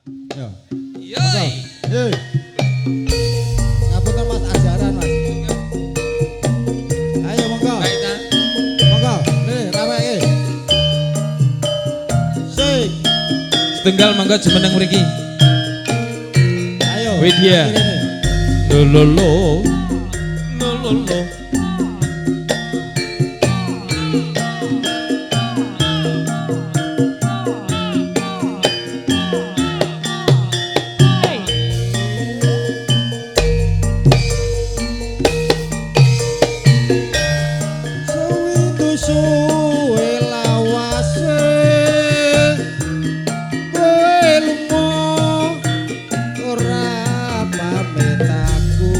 Yo. Yoi. Hei. Ngapunten Mas ajaran Mas. Ayo monggo. Baik ta. Monggo. Nih raweke. Sik. Setunggal mangga jumeneng mriki. Ayo. Widya. Lololo. Lololo. Suwe lawase kowe lunga ora pamit aku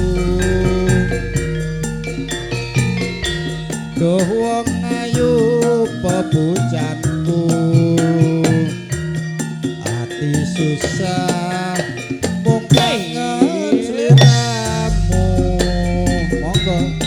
duh wong ayu pepujanku ati susah mung kangen sliramu monggo.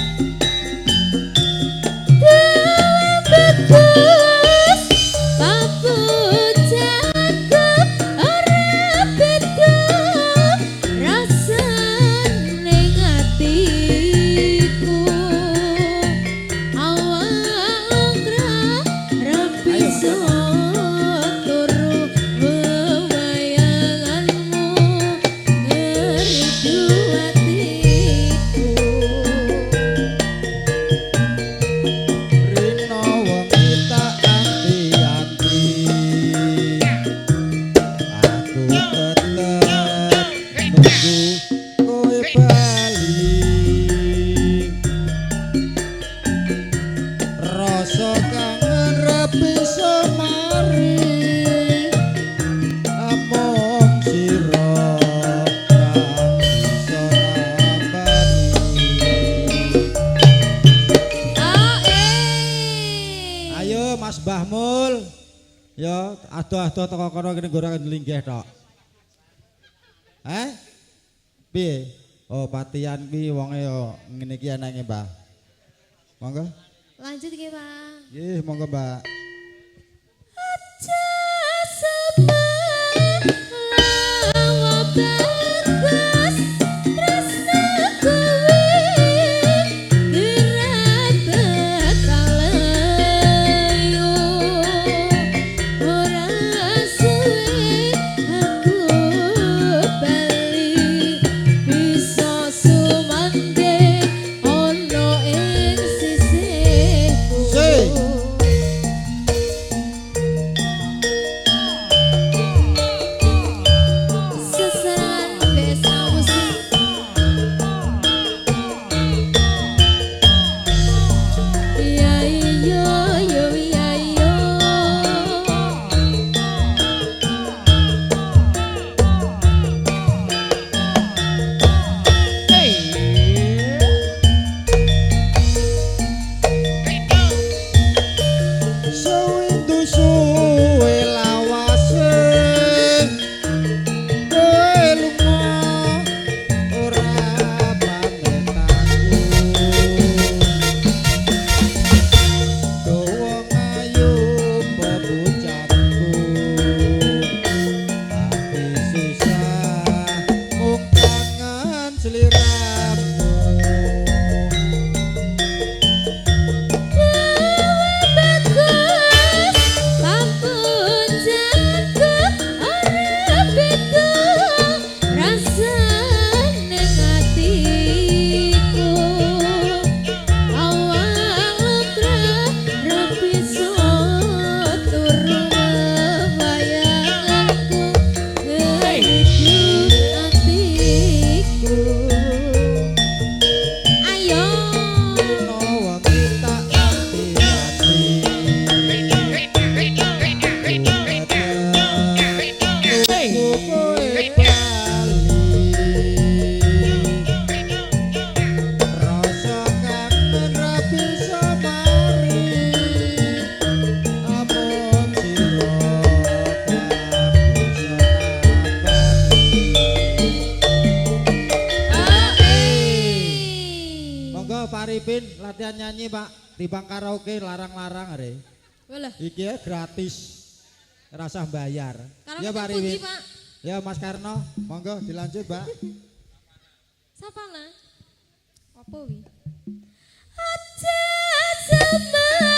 Mas Bahmul, ya adoh-adoh teko kono kene gorangan linggih tok. Piye? Oh, patian kuwi wonge yo ngene iki anake, Mbah. Monggo. Lanjut iki, Pak. Nggih, monggo, Mbak. Aja semawa bagus rasa kowe gerak bekalayo ora suwe aku bali bisa sumangke ono ing sisihku. Seserangan desa musik. Ya iyo yo ya iyo. Sewindu suwe lawase kowe lunga ora pamit aku duh wong ayu pepujanku ati susah mung kangen sliramu. Bagus lampun jago ora beda rasane atiku awal lutra ra bisa turu bayanganku ngeridu atiku. Ayo Wong kita ati-ati Tuku kowe bali rasa kangen ra bisa mari amun sira Monggo Paripin latihan nyanyi Pak timbang karaoke larang-larang are. Walah, Iki ya gratis. Rasa bayar. karo Ya Pak pundi, Ripin. Pak? Ya Mas Karno, monggo dilanjut, Mbak. Sapana. Apa wi? Aja sama